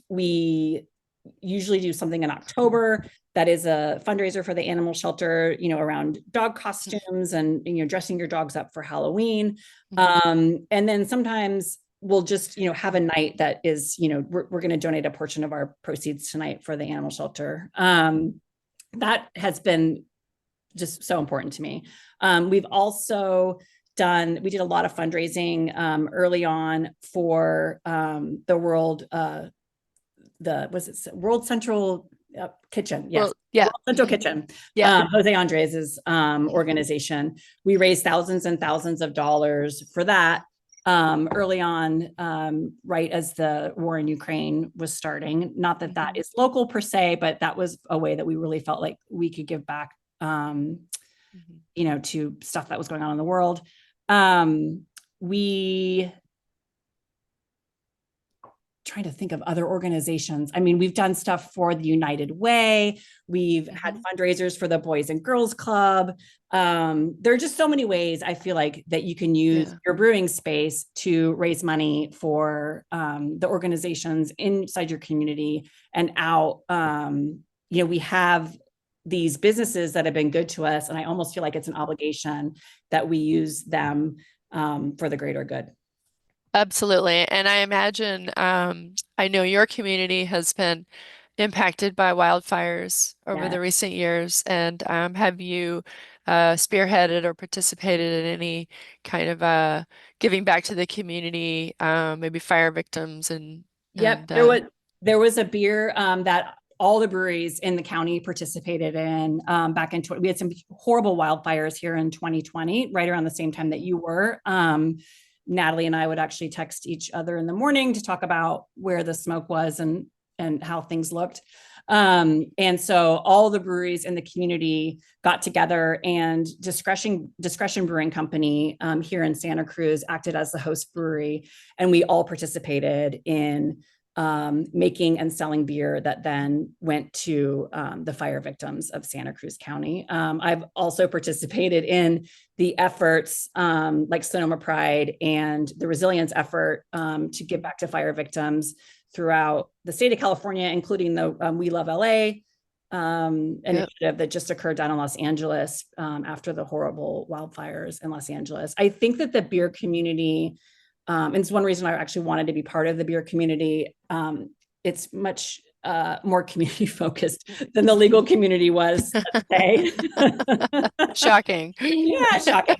We usually do something in October that is a fundraiser for the animal shelter, around dog costumes and, dressing your dogs up for Halloween. And then sometimes we'll just, have a night that is, we're going to donate a portion of our proceeds tonight for the animal shelter. That has been just so important to me. We've also we did a lot of fundraising early on for the World Central Kitchen. Yes. Well, yeah. World Central Kitchen. Yeah. Jose Andres' organization. We raised thousands and thousands of dollars for that early on, right as the war in Ukraine was starting. Not that that is local per se, but that was a way that we really felt like we could give back, to stuff that was going on in the world. We trying to think of other organizations. I mean, we've done stuff for the United Way. We've had fundraisers for the Boys and Girls Club. There are just so many ways I feel like that you can use your brewing space to raise money for the organizations inside your community and out. We have these businesses that have been good to us, and I almost feel like it's an obligation that we use them for the greater good. Absolutely. And I imagine, I know your community has been impacted by wildfires over the recent years. And have you spearheaded or participated in any kind of giving back to the community, maybe fire victims and there was a beer that all the breweries in the county participated in back in we had some horrible wildfires here in 2020, right around the same time that you were. Natalie and I would actually text each other in the morning to talk about where the smoke was and how things looked. And so all the breweries in the community got together, and Discretion Brewing Company here in Santa Cruz acted as the host brewery. And we all participated in making and selling beer that then went to the fire victims of Santa Cruz County. I've also participated in the efforts like Sonoma Pride and the resilience effort to give back to fire victims throughout the state of California, including the We Love LA initiative that just occurred down in Los Angeles after the horrible wildfires in Los Angeles. I think that the beer community, and it's one reason I actually wanted to be part of the beer community. It's much more community focused than the legal community was today. Shocking. Yeah, shocking.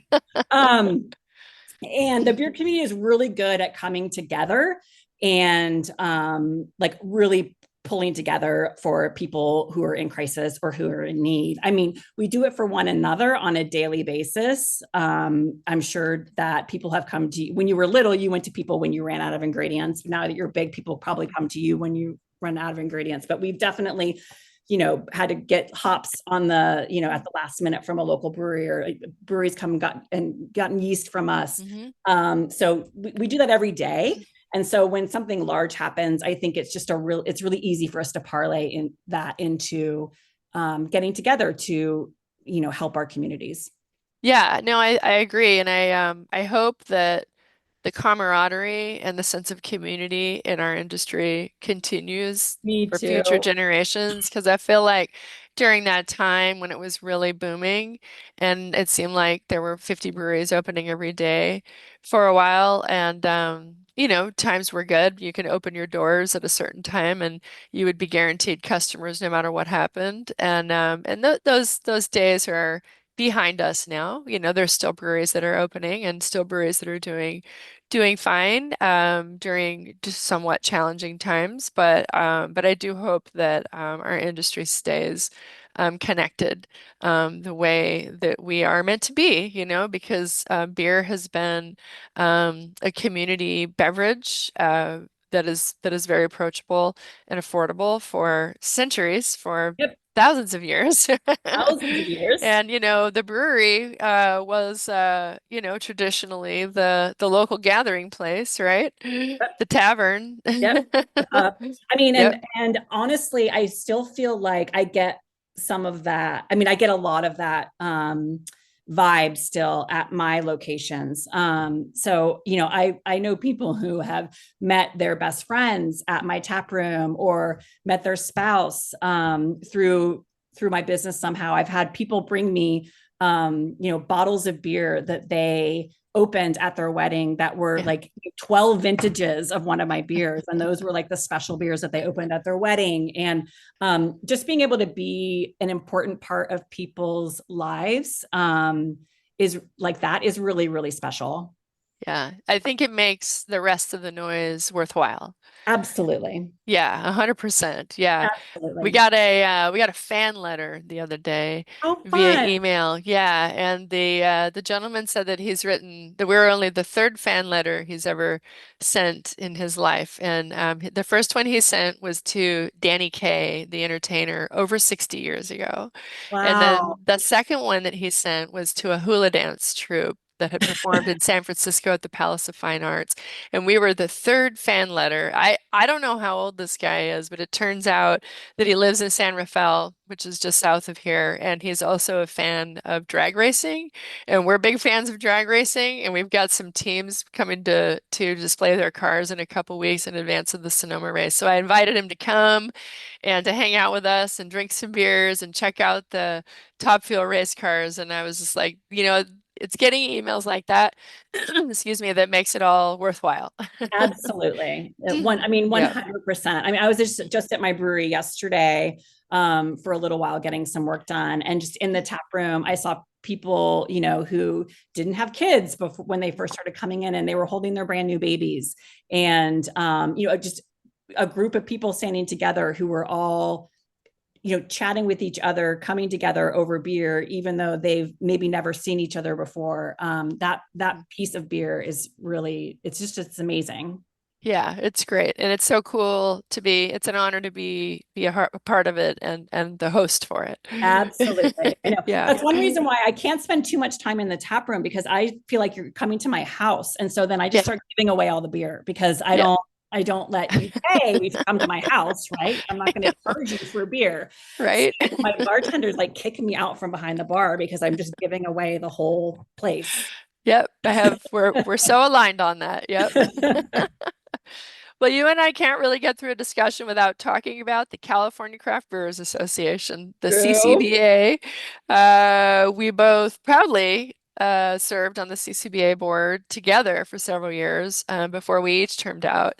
And the beer community is really good at coming together and like really pulling together for people who are in crisis or who are in need. I mean, we do it for one another on a daily basis. I'm sure that people have come to you. When you were little, you went to people when you ran out of ingredients. Now that you're big, people probably come to you when you run out of ingredients. But we've definitely, had to get hops on the, at the last minute from a local brewery, or breweries come and gotten yeast from us. So we do that every day. And so when something large happens, I think it's just it's really easy for us to parlay into getting together to, help our communities. Yeah, no, I agree. And I hope that the camaraderie and the sense of community in our industry continues for future generations, because I feel like during that time when it was really booming and it seemed like there were 50 breweries opening every day for a while, and times were good. You can open your doors at a certain time and you would be guaranteed customers no matter what happened. And those days are behind us now. There's still breweries that are opening and still breweries that are doing fine during just somewhat challenging times. But I do hope that our industry stays connected the way that we are meant to be, because beer has been a community beverage that is very approachable and affordable for centuries, for thousands of years. Thousands of years. And the brewery was traditionally the local gathering place, right? The tavern. I mean, and honestly, I still feel like I get some of that. I mean, I get a lot of that vibe still at my locations. So, I know people who have met their best friends at my tap room or met their spouse through through my business somehow. I've had people bring me, bottles of beer that they opened at their wedding that were like 12 vintages of one of my beers. And those were like the special beers that they opened at their wedding. And just being able to be an important part of people's lives is really, really special. Yeah, I think it makes the rest of the noise worthwhile. Absolutely. Yeah, 100%. Yeah. We Absolutely. got a fan letter the other day Oh, via fun. email. Yeah, and the gentleman said that we're only the third fan letter he's ever sent in his life. And the first one he sent was to Danny Kaye, the entertainer, over 60 years ago. And Wow. then the second one that he sent was to a hula dance troupe that had performed in San Francisco at the Palace of Fine Arts. And we were the third fan letter. I don't know how old this guy is, but it turns out that he lives in San Rafael, which is just south of here, and he's also a fan of drag racing. And we're big fans of drag racing, and we've got some teams coming to display their cars in a couple weeks in advance of the Sonoma race. So I invited him to come and to hang out with us and drink some beers and check out the Top Fuel race cars. And I was just like, it's getting emails like that, excuse me, that makes it all worthwhile. Absolutely. Yeah. 100%. I mean, I was just at my brewery yesterday for a little while getting some work done. And just in the tap room, I saw people, who didn't have kids before when they first started coming in and they were holding their brand new babies. And, just a group of people standing together who were all chatting with each other, coming together over beer, even though they've maybe never seen each other before. That piece of beer is really, it's amazing. Yeah, it's great. And it's so cool it's an honor to be a part of it and the host for Absolutely. it. I know. Yeah. That's one reason why I can't spend too much time in the tap room, because I feel like you're coming to my house. And so then I just Yeah. start giving away all the beer because Yeah. I don't let you pay to come to my house, right? I'm not going to charge you for beer. So Right. my bartender's like kicking me out from behind the bar because I'm just giving away the whole place. Yep. We're so aligned on that. Yep. Well, you and I can't really get through a discussion without talking about the California Craft Brewers Association, the True. CCBA. We both proudly served on the CCBA board together for several years before we each termed out.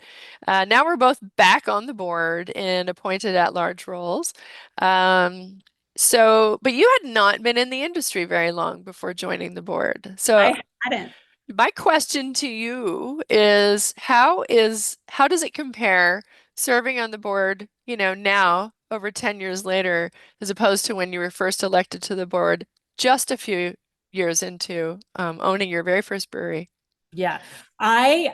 Now we're both back on the board in appointed at-large roles. But you had not been in the industry very long before joining the board. So I hadn't. my question to you is how does it compare serving on the board, now over 10 years later, as opposed to when you were first elected to the board just a few years into owning your very first brewery? Yeah. I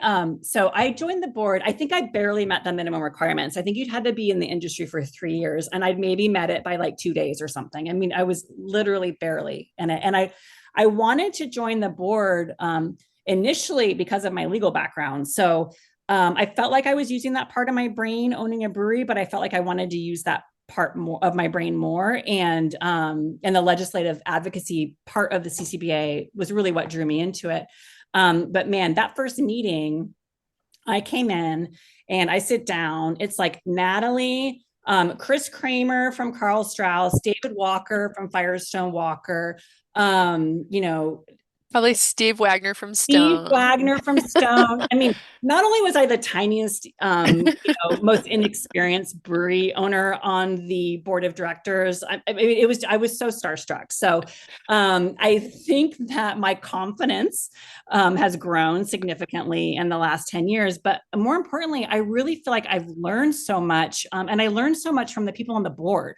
joined the board. I think I barely met the minimum requirements. I think you'd had to be in the industry for 3 years, and I'd maybe met it by like 2 days or something. I mean, I was literally barely in it. And I wanted to join the board initially because of my legal background. So I felt like I was using that part of my brain owning a brewery, but I felt like I wanted to use that part more of my brain more. And the legislative advocacy part of the CCBA was really what drew me into it. But man, that first meeting, I came in and I sit down. It's like Natalie, Chris Kramer from Carl Strauss, David Walker from Firestone Walker, um, you know, Probably Steve Wagner from Steve Stone. Wagner from Stone. I mean, not only was I the tiniest, most inexperienced brewery owner on the board of directors, I was so starstruck. So I think that my confidence has grown significantly in the last 10 years. But more importantly, I really feel like I've learned so much, and I learned so much from the people on the board.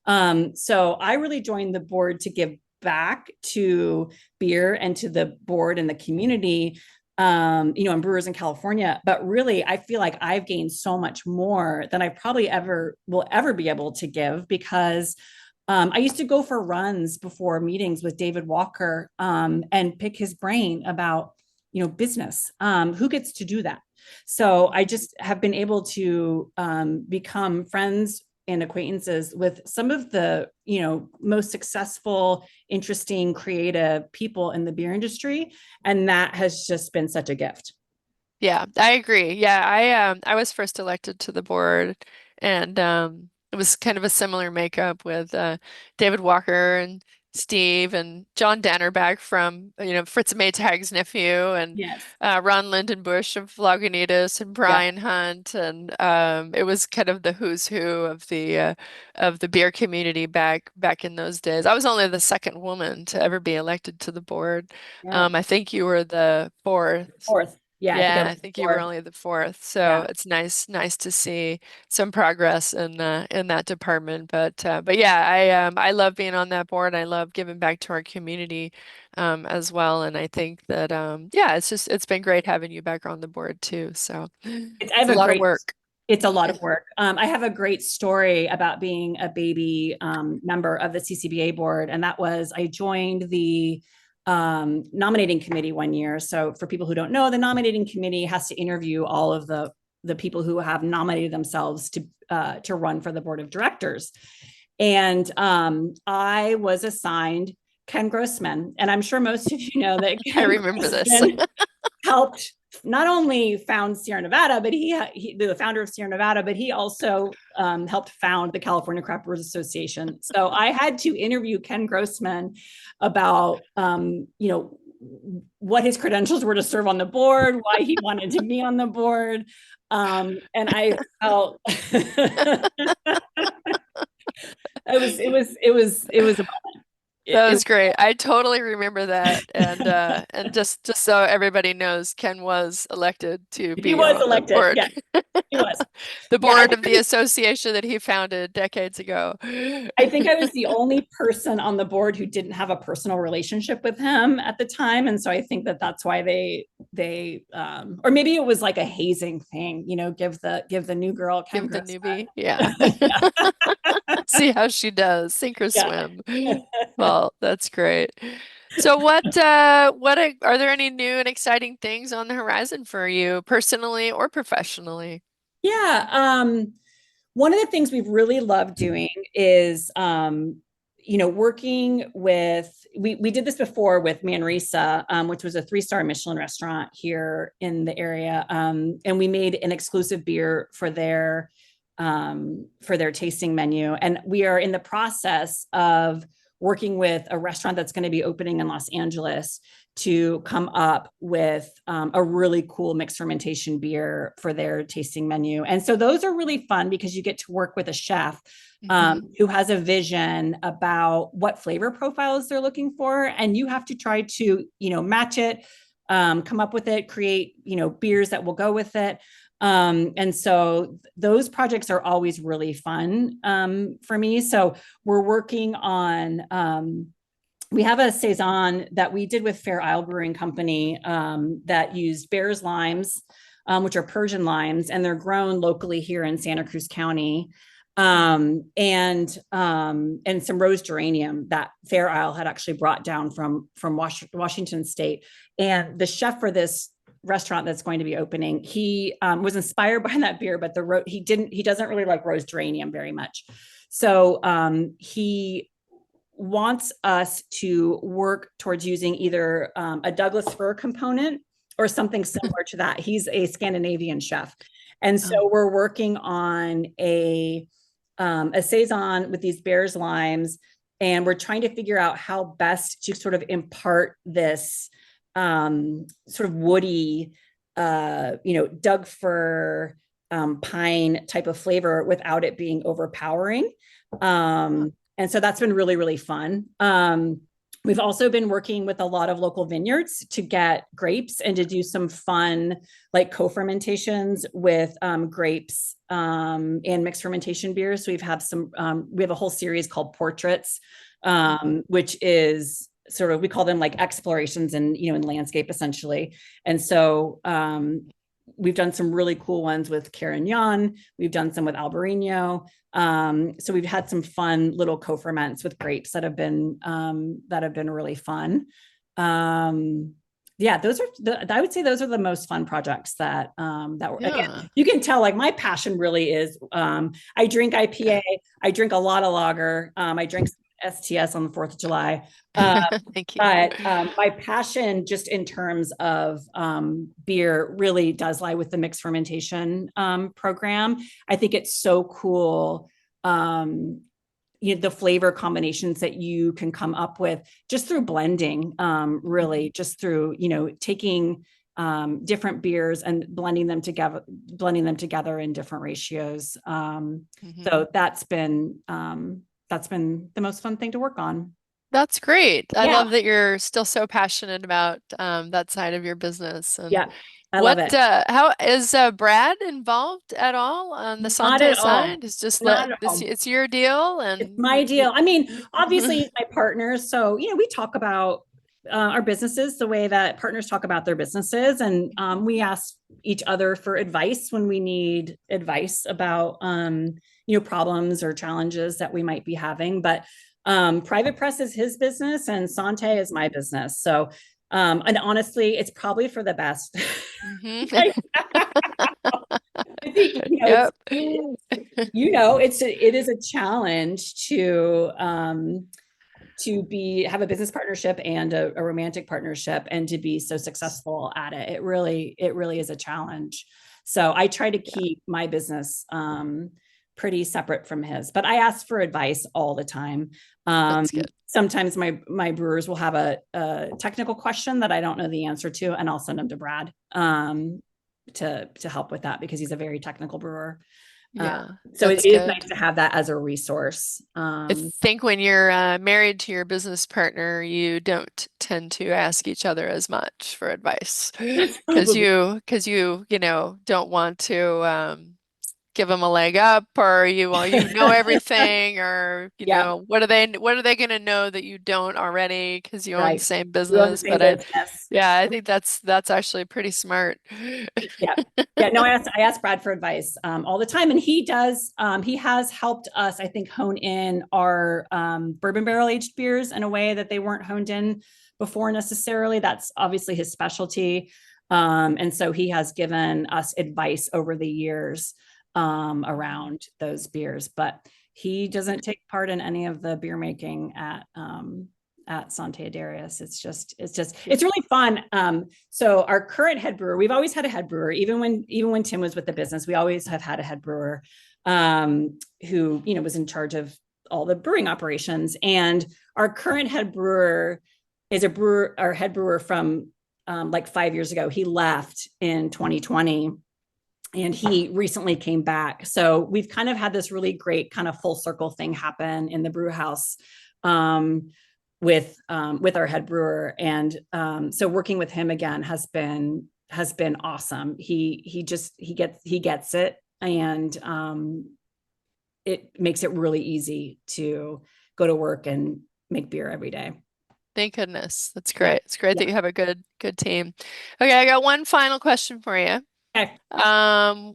So I really joined the board to give back to beer and to the board and the community, and brewers in California. But really, I feel like I've gained so much more than I probably will ever be able to give, because I used to go for runs before meetings with David Walker and pick his brain about, business. Who gets to do that? So I just have been able to become friends and acquaintances with some of the most successful, interesting, creative people in the beer industry, and that has just been such a gift. Yeah, I agree. Yeah, I was first elected to the board and was kind of a similar makeup with David Walker and Steve and John Dannerbach from, Fritz Maytag's nephew, and Yes. Ron Lindenbush of Lagunitas, and Yeah. Brian Hunt, and it was kind of the who's who of the beer community back in those days. I was only the second woman to ever be elected to the board. Yeah. I think you were the fourth. Fourth. Yeah. I think I Yeah, was I think you were fourth. only the fourth, Yeah. so it's nice to see some progress in that department. But yeah, I love being on that board. I love giving back to our community as well, and I think that yeah, it's been great having you back on the board too. So I it's have a a lot of great, work. it's a lot of work. I have a great story about being a baby member of the CCBA board. And that was, I joined the nominating committee one year. So for people who don't know, the nominating committee has to interview all of the people who have nominated themselves to run for the board of directors. And I was assigned Ken Grossman. And I'm sure most of you know that I Ken remember this. Grossman helped not only found Sierra Nevada, but he the founder of Sierra Nevada, but he also helped found the California Craft Brewers Association. So I had to interview Ken Grossman about, what his credentials were to serve on the board, why he wanted to be on the board. And I felt it was That was great. I totally remember that. And just so everybody knows, Ken was elected to he be was on the elected. board. Yeah, he was. The Yeah, board of the association that he founded decades ago. I think I was the only person on the board who didn't have a personal relationship with him at the time, and so I think that that's why they or maybe it was like a hazing thing, give the new girl Ken Give the Grossman. newbie. Yeah. See how she does. Sink or Yeah. swim. Well, that's great. So are there any new and exciting things on the horizon for you personally or professionally? Yeah. One of the things we've really loved doing is, working with, we did this before with Manresa, which was a 3-star Michelin restaurant here in the area. And we made an exclusive beer for their tasting menu. And we are in the process of working with a restaurant that's going to be opening in Los Angeles to come up with a really cool mixed fermentation beer for their tasting menu. And so those are really fun because you get to work with a chef who has a vision about what flavor profiles they're looking for. And you have to try to, match it, come up with it, create, beers that will go with it. And so those projects are always really fun for me. So we're working on, we have a saison that we did with Fair Isle Brewing Company that used Bear's limes, which are Persian limes, and they're grown locally here in Santa Cruz County. And some rose geranium that Fair Isle had actually brought down from Washington State. And the chef for this restaurant that's going to be opening, he was inspired by that beer, but he doesn't really like rose geranium very much. So he wants us to work towards using either a Douglas fir component or something similar to that. He's a Scandinavian chef. And so we're working on a saison with these Bear's limes, and we're trying to figure out how best to sort of impart this sort of woody, Doug fir, pine type of flavor without it being overpowering. And so that's been really, really fun. We've also been working with a lot of local vineyards to get grapes and to do some fun, like co-fermentations with grapes and mixed fermentation beers. So we have a whole series called Portraits, which is sort of, we call them like explorations in landscape essentially. And so we've done some really cool ones with Carignan. We've done some with Albarino. So we've had some fun little co-ferments with grapes that have been really fun. Yeah, I would say those are the most fun projects that again, you can tell, like, my passion really is, I drink IPA, I drink a lot of lager, I drink STS on the 4th of July. Thank you. But my passion just in terms of beer really does lie with the mixed fermentation program. I think it's so cool the flavor combinations that you can come up with just through blending, really just through, taking different beers and blending them together in different ratios. So that's been the most fun thing to work on. That's great. I Yeah. love that you're still so passionate about that side of your business. And Yeah. I love it. How is Brad involved at all on the Not Sante at all. side? It's just Not let at this, all. it's your deal It's and my deal. I mean, obviously he's my partner. So, we talk about our businesses the way that partners talk about their businesses. And we ask each other for advice when we need advice about, problems or challenges that we might be having. But Private Press is his business and Sante is my business. So, and honestly, it's probably for the best. Mhm. I think, Yep. it is a challenge to have a business partnership and a romantic partnership and to be so successful at it. It really is a challenge. So I try to keep my business pretty separate from his, but I ask for advice all the time. That's good. Sometimes my brewers will have a technical question that I don't know the answer to, and I'll send them to Brad to help with that because he's a very technical brewer. Yeah, So that's it is good. nice to have that as a reresource. I think when you're married to your business partner, you don't tend to ask each other as much for advice because you don't want to give them a leg up or you know everything or Yeah, what are they going to know that you don't already because you own the right. same We own the business. same But business. I think that's actually pretty smart. Yeah. Yeah. No, I ask Brad for advice all the time. And he does, he has helped us, I think, hone in our bourbon barrel aged beers in a way that they weren't honed in before necessarily. That's obviously his specialty. And so he has given us advice over the years around those beers, but he doesn't take part in any of the beer making at Sante Adarius. It's really fun. So our current head brewer, we've always had a head brewer, even when Tim was with the business, we always have had a head brewer who, was in charge of all the brewing operations. And our current head brewer is our head brewer from like 5 years ago. He left in 2020 and he recently came back. So we've kind of had this really great kind of full circle thing happen in the brew house. With our head brewer, and so working with him again has been awesome. He gets it, and it makes it really easy to go to work and make beer every day. Thank goodness. That's Yeah. great. It's great that you have a good team. Okay, I got one final question for you. Okay.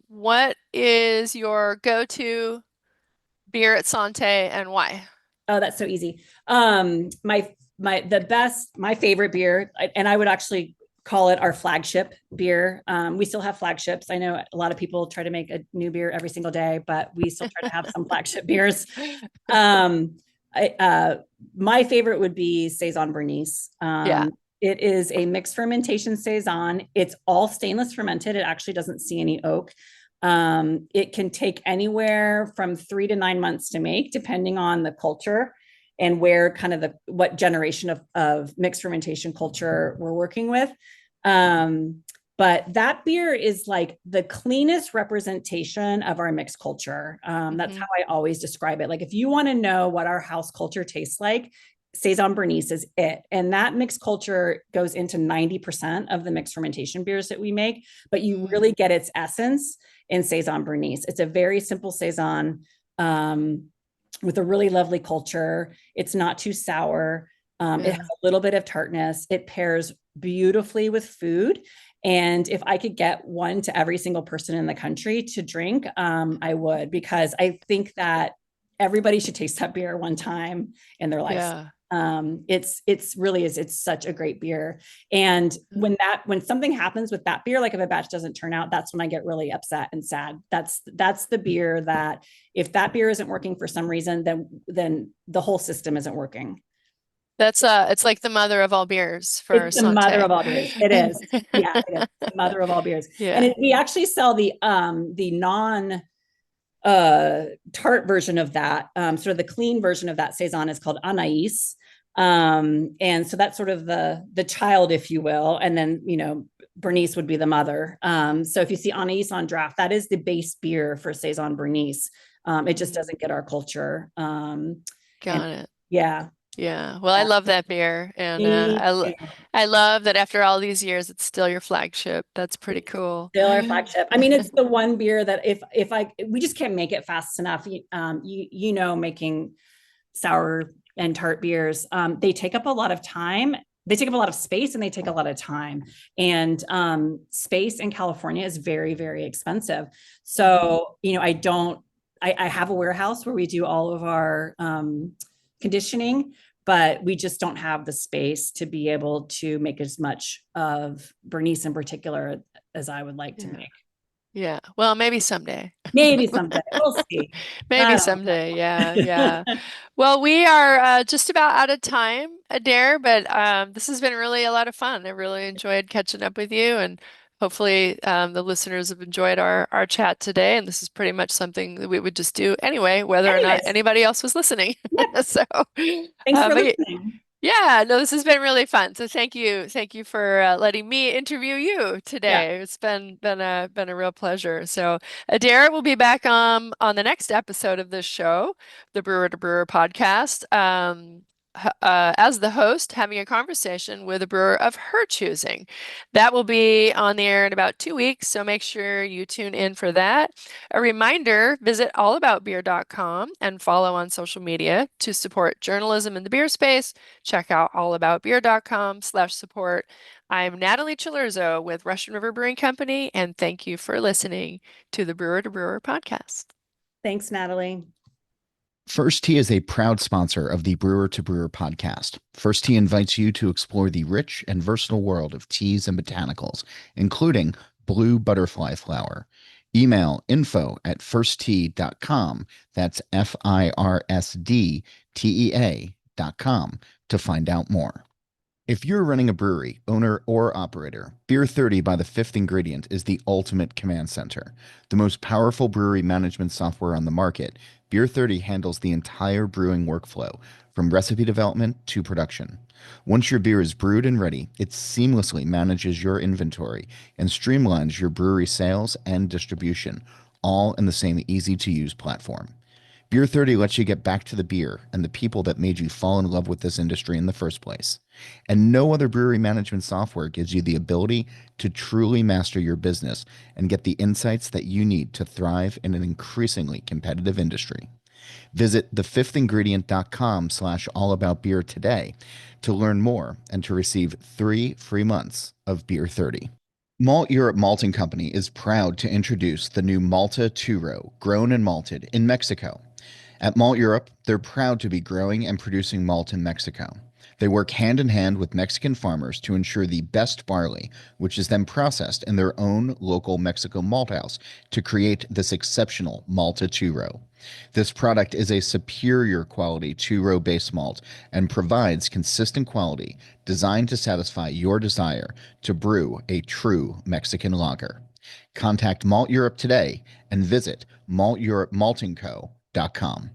What is your go-to beer at Sante and why? Oh, that's so easy. My favorite beer, and I would actually call it our flagship beer. We still have flagships. I know a lot of people try to make a new beer every single day, but we still try to have some flagship beers. My favorite would be Saison Bernice. Yeah. It is a mixed fermentation Saison. It's all stainless fermented. It actually doesn't see any oak. It can take anywhere from 3 to 9 months to make, depending on the culture and where kind of what generation of mixed fermentation culture we're working with. But that beer is like the cleanest representation of our mixed culture. That's how I always describe it. Like if you want to know what our house culture tastes like, Saison Bernice is it. And that mixed culture goes into 90% of the mixed fermentation beers that we make, but you really get its essence in Saison Bernice. It's a very simple Saison with a really lovely culture. It's not too sour. It has a little bit of tartness. It pairs beautifully with food. And if I could get one to every single person in the country to drink, I would, because I think that everybody should taste that beer one time in their life. Yeah. It's such a great beer. And when something happens with that beer, like if a batch doesn't turn out, that's when I get really upset and sad. That's the beer that if that beer isn't working for some reason, then the whole system isn't working. That's it's like the mother of all beers for It's the mother Sante. of all beers. It is. Yeah, it is the mother of all beers. Yeah. And we actually sell the non tart version of that, sort of the clean version of that saison is called Anais. And so that's sort of the child, if you will. And then, Bernice would be the mother. So if you see Anais on draft, that is the base beer for Saison Bernice. It just doesn't get our culture. Got it. Yeah. Yeah. Well, I love that beer. And I love that after all these years, it's still your flagship. That's pretty cool. Still our flagship. I mean, it's the one beer that we just can't make it fast enough. Making sour and tart beers, they take up a lot of time. They take up a lot of space and they take a lot of time. And space in California is very, very expensive. So, I have a warehouse where we do all of our conditioning, but we just don't have the space to be able to make as much of Bernice in particular as I would like to make. Yeah. Well, maybe someday. Maybe someday. We'll see. Maybe someday. Yeah. Yeah. Well, we are just about out of time, Adair, but this has been really a lot of fun. I really enjoyed catching up with you, and hopefully the listeners have enjoyed our chat today. And this is pretty much something that we would just do anyway, whether or not anybody else was listening. Yep. So thanks for listening. Yeah, no, this has been really fun. So thank you for letting me interview you today. Yeah. It's been a real pleasure. So Adair will be back on the next episode of this show, the Brewer to Brewer podcast. As the host, having a conversation with a brewer of her choosing. That will be on the air in about 2 weeks, so make sure you tune in for that. A reminder, visit allaboutbeer.com and follow on social media to support journalism in the beer space. Check out allaboutbeer.com/support. I'm Natalie Cilurzo with Russian River Brewing Company, and thank you for listening to the Brewer to Brewer podcast. Thanks, Natalie. First Tea is a proud sponsor of the Brewer to Brewer podcast. First Tea invites you to explore the rich and versatile world of teas and botanicals, including blue butterfly flower. Email info@firsttea.com. That's FIRSDTEA.com to find out more. If you're running a brewery, owner, or operator, Beer 30 by the Fifth Ingredient is the ultimate command center. The most powerful brewery management software on the market, Beer 30 handles the entire brewing workflow, from recipe development to production. Once your beer is brewed and ready, it seamlessly manages your inventory and streamlines your brewery sales and distribution, all in the same easy-to-use platform. Beer 30 lets you get back to the beer and the people that made you fall in love with this industry in the first place. And no other brewery management software gives you the ability to truly master your business and get the insights that you need to thrive in an increasingly competitive industry. Visit thefifthingredient.com/allaboutbeer today to learn more and to receive 3 free months of Beer 30. Malteurop Malting Company is proud to introduce the new Malteurop, grown and malted in Mexico. At Malteurop, they're proud to be growing and producing malt in Mexico. They work hand in hand with Mexican farmers to ensure the best barley, which is then processed in their own local Mexico malt house to create this exceptional Malteurop. This product is a superior quality two-row base malt and provides consistent quality designed to satisfy your desire to brew a true Mexican lager. Contact Malteurop today and visit malteuropmaltingco.com.